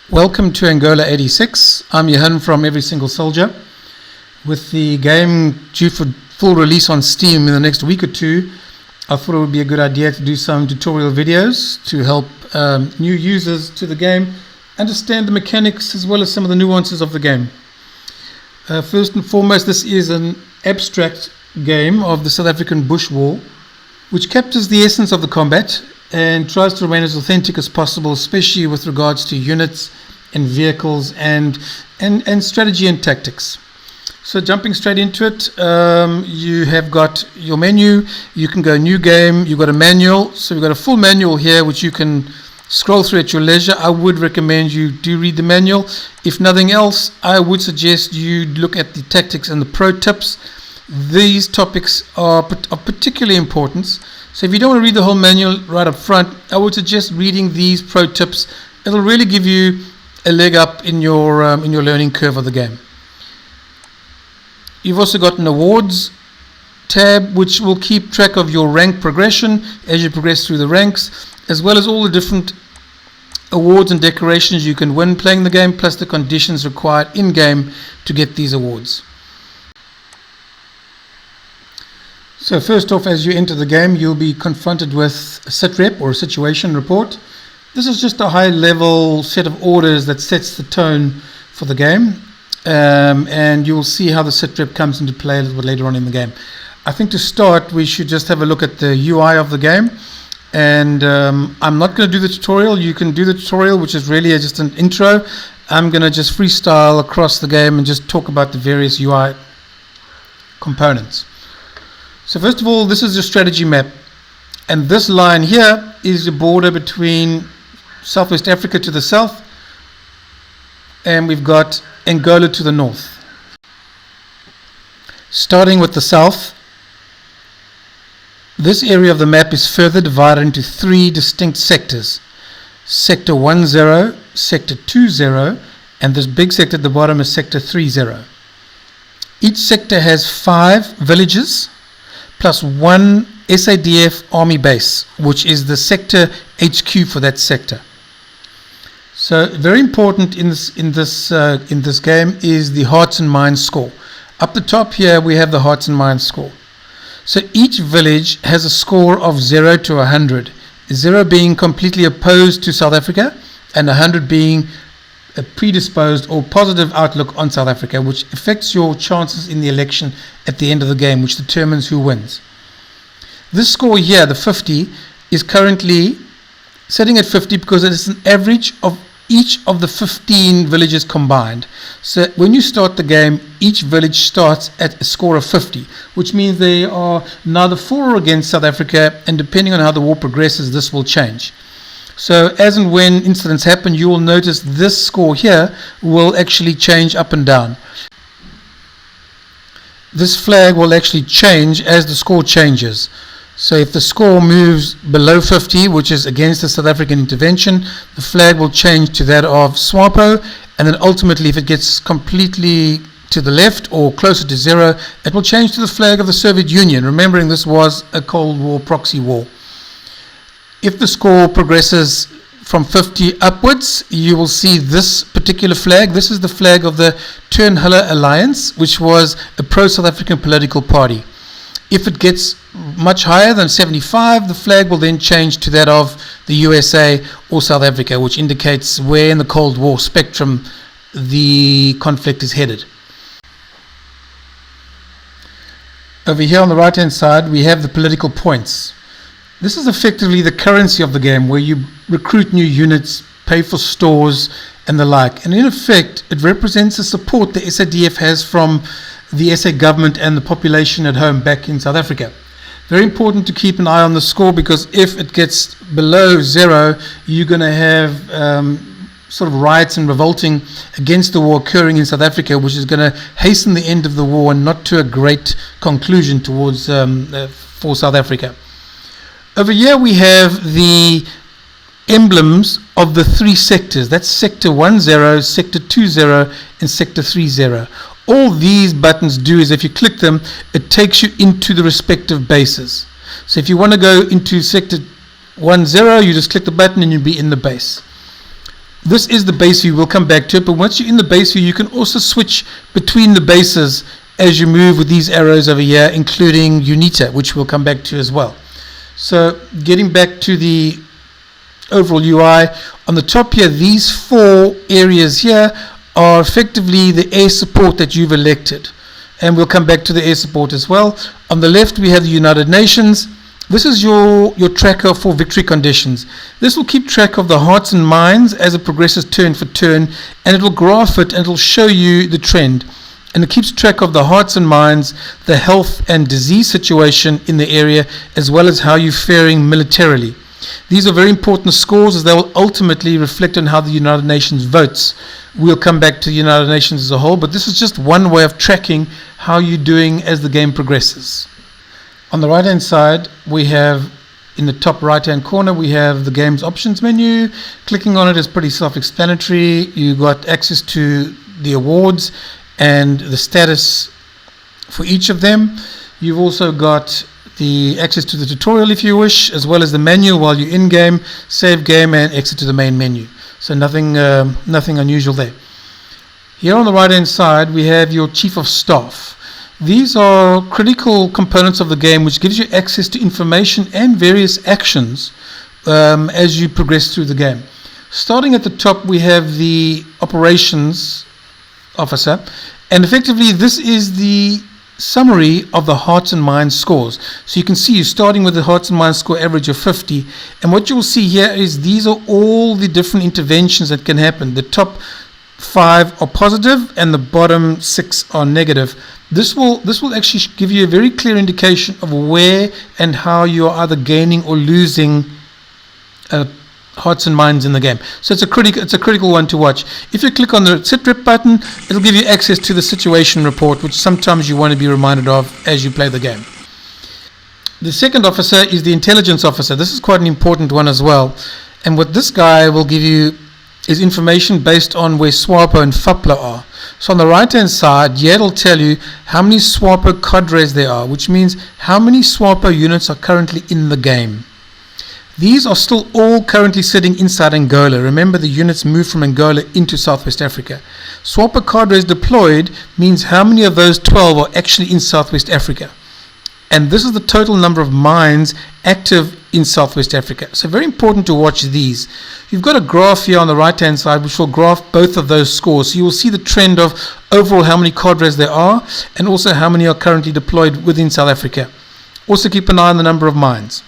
Welcome to Angola 86. I'm Johan from Every Single Soldier. With the game due for full release on Steam in the next week or two, I thought it would be a good idea to do some tutorial videos to help new users to the game understand the mechanics as well as some of the nuances of the game. First and foremost, this is an abstract game of the South African Bush War, which captures the essence of the combat and tries to remain as authentic as possible, especially with regards to units and vehicles and strategy and tactics. So jumping straight into it, you have got your menu. You can go new game. You've got a manual. So you've got a full manual here which you can scroll through at your leisure. I would recommend you do read the manual. If nothing else, I would suggest you look at the tactics and the pro tips. These topics are of particular importance. So if you don't want to read the whole manual right up front, I would suggest reading these pro tips. It'll really give you a leg up in your learning curve of the game. You've also got an awards tab, which will keep track of your rank progression as you progress through the ranks, as well as all the different awards and decorations you can win playing the game, plus the conditions required in-game to get these awards. So first off, as you enter the game, you'll be confronted with a sitrep or a situation report. This is just a high-level set of orders that sets the tone for the game, and you'll see how the sitrep comes into play a little bit later on in the game. I think to start, we should just have a look at the UI of the game, and I'm not going to do the tutorial. You can do the tutorial, which is really just an intro. I'm going to just freestyle across the game and just talk about the various UI components. So first of all, this is your strategy map, and this line here is the border between Southwest Africa to the south, and we've got Angola to the north. Starting with the south, this area of the map is further divided into three distinct sectors: Sector 10, Sector 20, and this big sector at the bottom is Sector 30. Each sector has 5 villages plus 1 SADF army base, which is the sector HQ for that sector. So very important in this game is the hearts and minds score. Up the top here we have the hearts and minds score. So each village has a score of 0 to 100. 0 being completely opposed to South Africa, and 100 being a predisposed or positive outlook on South Africa, which affects your chances in the election at the end of the game, which determines who wins. This score here, the 50, is currently setting at 50 because it is an average of each of the 15 villages combined. So when you start the game, each village starts at a score of 50, which means they are neither for or against South Africa, and depending on how the war progresses, this will change. So as and when incidents happen, you will notice this score here will actually change up and down. This flag will actually change as the score changes. So if the score moves below 50, which is against the South African intervention, the flag will change to that of SWAPO, and then ultimately if it gets completely to the left or closer to 0, it will change to the flag of the Soviet Union, remembering this was a Cold War proxy war. If the score progresses from 50 upwards, you will see this particular flag. This is the flag of the Turnhuller Alliance, which was a pro-South African political party. If it gets much higher than 75, the flag will then change to that of the USA or South Africa, which indicates where in the Cold War spectrum the conflict is headed. Over here on the right hand side, we have the political points. This is effectively the currency of the game, where you recruit new units, pay for stores and the like, and in effect it represents the support the SADF has from the SA government and the population at home back in South Africa. Very important to keep an eye on the score, because if it gets below 0, you're going to have sort of riots and revolting against the war occurring in South Africa, which is going to hasten the end of the war and not to a great conclusion towards for South Africa. Over here we have the emblems of the 3 sectors. That's Sector 10, Sector 20, and Sector 30. All these buttons do is if you click them, it takes you into the respective bases. So if you want to go into Sector 10, you just click the button and you'll be in the base. This is the base view. We'll come back to it, but once you're in the base view, you can also switch between the bases as you move with these arrows over here, including UNITA, which we'll come back to as well. So getting back to the overall UI, on the top here, these 4 areas here are effectively the air support that you've elected, and we'll come back to the air support as well. On the left we have the United Nations. This is your tracker for victory conditions. This will keep track of the hearts and minds as it progresses turn for turn, and it will graph it and it will show you the trend. And it keeps track of the hearts and minds, the health and disease situation in the area, as well as how you're faring militarily. These are very important scores, as they will ultimately reflect on how the United Nations votes. We'll come back to the United Nations as a whole, but this is just one way of tracking how you're doing as the game progresses. On the right hand side, we have, in the top right hand corner, we have the game's options menu. Clicking on it is pretty self-explanatory. You've got access to the awards and the status for each of them. You've also got the access to the tutorial if you wish, as well as the manual while you're in game, save game, and exit to the main menu. So nothing unusual there. Here on the right hand side, we have your chief of staff. These are critical components of the game which gives you access to information and various actions as you progress through the game. Starting at the top, we have the operations officer, and effectively this is the summary of the hearts and minds scores. So you can see you're starting with the hearts and minds score average of 50, and what you'll see here is these are all the different interventions that can happen. The top 5 are positive and the bottom 6 are negative. This will actually give you a very clear indication of where and how you are either gaining or losing hearts and minds in the game. So it's a critical one to watch. If you click on the sit rep button, it'll give you access to the situation report, which sometimes you want to be reminded of as you play the game. The second officer is the intelligence officer. This is quite an important one as well, and what this guy will give you is information based on where SWAPO and FAPLA are. So on the right hand side, here it'll tell you how many SWAPO cadres there are, which means how many SWAPO units are currently in the game. These are still all currently sitting inside Angola. Remember, the units moved from Angola into Southwest Africa. SWAPO cadres deployed means how many of those 12 are actually in Southwest Africa. And this is the total number of mines active in Southwest Africa. So very important to watch these. You've got a graph here on the right hand side which will graph both of those scores. So you will see the trend of overall how many cadres there are and also how many are currently deployed within South Africa. Also keep an eye on the number of mines.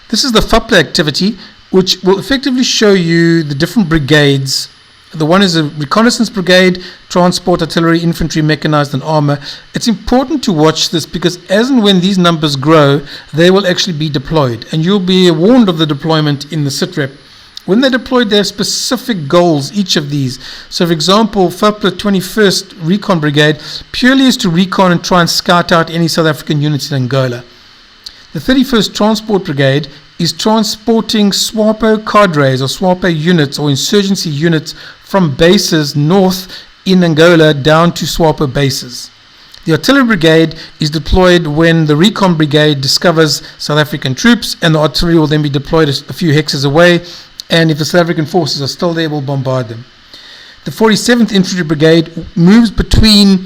This is the FAPLA activity, which will effectively show you the different brigades. The one is a reconnaissance brigade, transport, artillery, infantry, mechanized, and armor. It's important to watch this because as and when these numbers grow, they will actually be deployed, and you'll be warned of the deployment in the sitrep. When they're deployed, they have specific goals, each of these. So for example, FAPLA 21st Recon Brigade purely is to recon and try and scout out any South African units in Angola. The 31st Transport Brigade is transporting SWAPO cadres or SWAPO units or insurgency units from bases north in Angola down to SWAPO bases. The Artillery Brigade is deployed when the Recon Brigade discovers South African troops, and the artillery will then be deployed a few hexes away, and if the South African forces are still there, will bombard them. The 47th Infantry Brigade moves between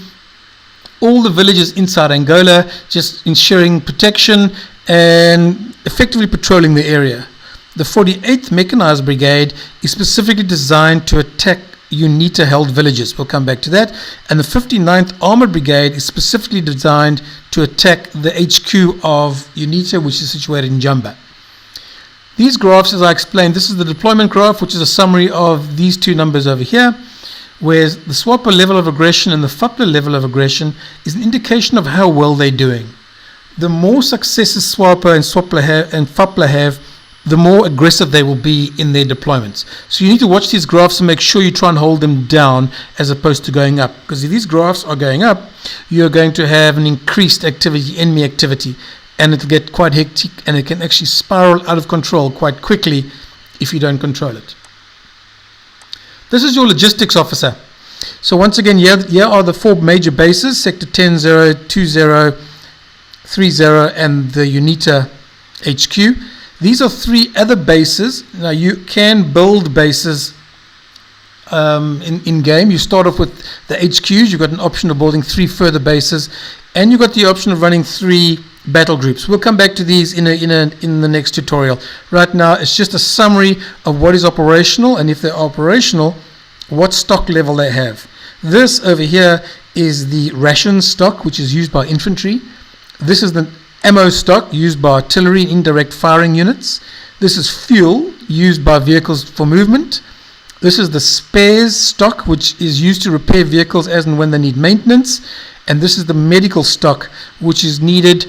all the villages inside Angola, just ensuring protection and effectively patrolling the area. The 48th Mechanized Brigade is specifically designed to attack UNITA-held villages. We'll come back to that. And the 59th Armored Brigade is specifically designed to attack the HQ of UNITA, which is situated in Jamba. These graphs, as I explained, this is the deployment graph, which is a summary of these two numbers over here, where the SWAPO level of aggression and the FAPLA level of aggression is an indication of how well they're doing. The more successes SWAPO and FAPLA have, the more aggressive they will be in their deployments. So you need to watch these graphs and make sure you try and hold them down as opposed to going up. Because if these graphs are going up, you're going to have an increased activity, enemy activity, and it'll get quite hectic, and it can actually spiral out of control quite quickly if you don't control it. This is your logistics officer. So once again, here are the 4 major bases: Sector 10, 0, 20, 30, and the UNITA HQ. These are 3 other bases. Now you can build bases in game. You start off with the HQs. You've got an option of building 3 further bases, and you've got the option of running 3 battle groups. We'll come back to these in the next tutorial. Right now, it's just a summary of what is operational, and if they're operational, what stock level they have. This over here is the ration stock, which is used by infantry. This is the ammo stock used by artillery and indirect firing units. This is fuel used by vehicles for movement. This is the spares stock, which is used to repair vehicles as and when they need maintenance. And this is the medical stock, which is needed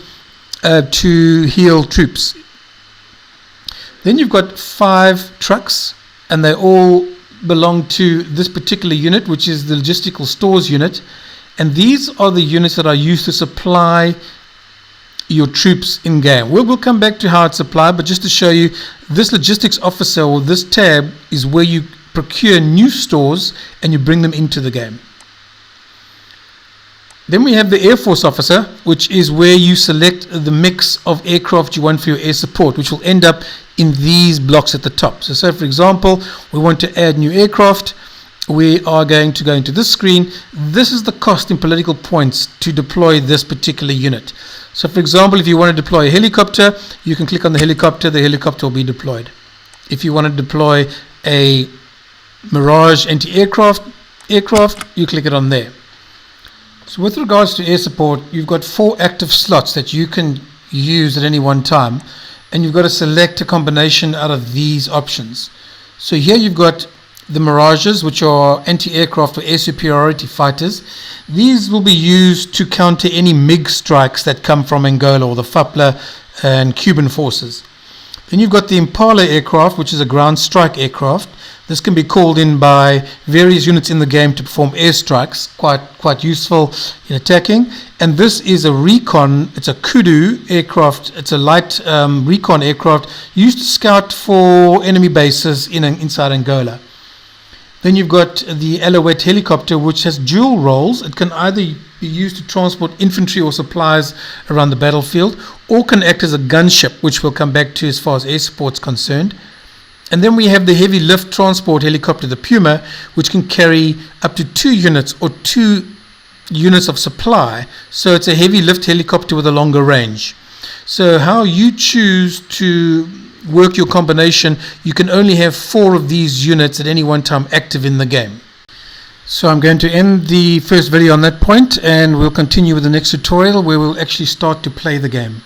to heal troops. Then you've got 5 trucks, and they all belong to this particular unit, which is the logistical stores unit. And these are the units that are used to supply your troops in game. We'll come back to how it's supplied, but just to show you, this logistics officer, or this tab, is where you procure new stores and you bring them into the game. Then we have the Air Force officer, which is where you select the mix of aircraft you want for your air support, which will end up in these blocks at the top. So say, for example, we want to add new aircraft. We are going to go into this screen. This is the cost in political points to deploy this particular unit. So for example, if you want to deploy a helicopter, you can click on the helicopter will be deployed. If you want to deploy a Mirage anti-aircraft you click it on there. So with regards to air support, you've got 4 active slots that you can use at any one time, and you've got to select a combination out of these options. So here you've got the Mirages, which are anti-aircraft or air superiority fighters. These will be used to counter any MiG strikes that come from Angola or the FAPLA and Cuban forces. Then you've got the Impala aircraft, which is a ground strike aircraft. This can be called in by various units in the game to perform airstrikes, quite useful in attacking. And this is a recon, it's a Kudu aircraft, it's a light recon aircraft used to scout for enemy bases inside Angola. Then you've got the Alouette helicopter, which has dual roles. It can either be used to transport infantry or supplies around the battlefield, or can act as a gunship, which we'll come back to as far as air support is concerned. And then we have the heavy lift transport helicopter, the Puma, which can carry up to 2 units or 2 units of supply. So it's a heavy lift helicopter with a longer range. So how you choose to work your combination, you can only have 4 of these units at any one time active in the game. So I'm going to end the first video on that point, and we'll continue with the next tutorial where we'll actually start to play the game.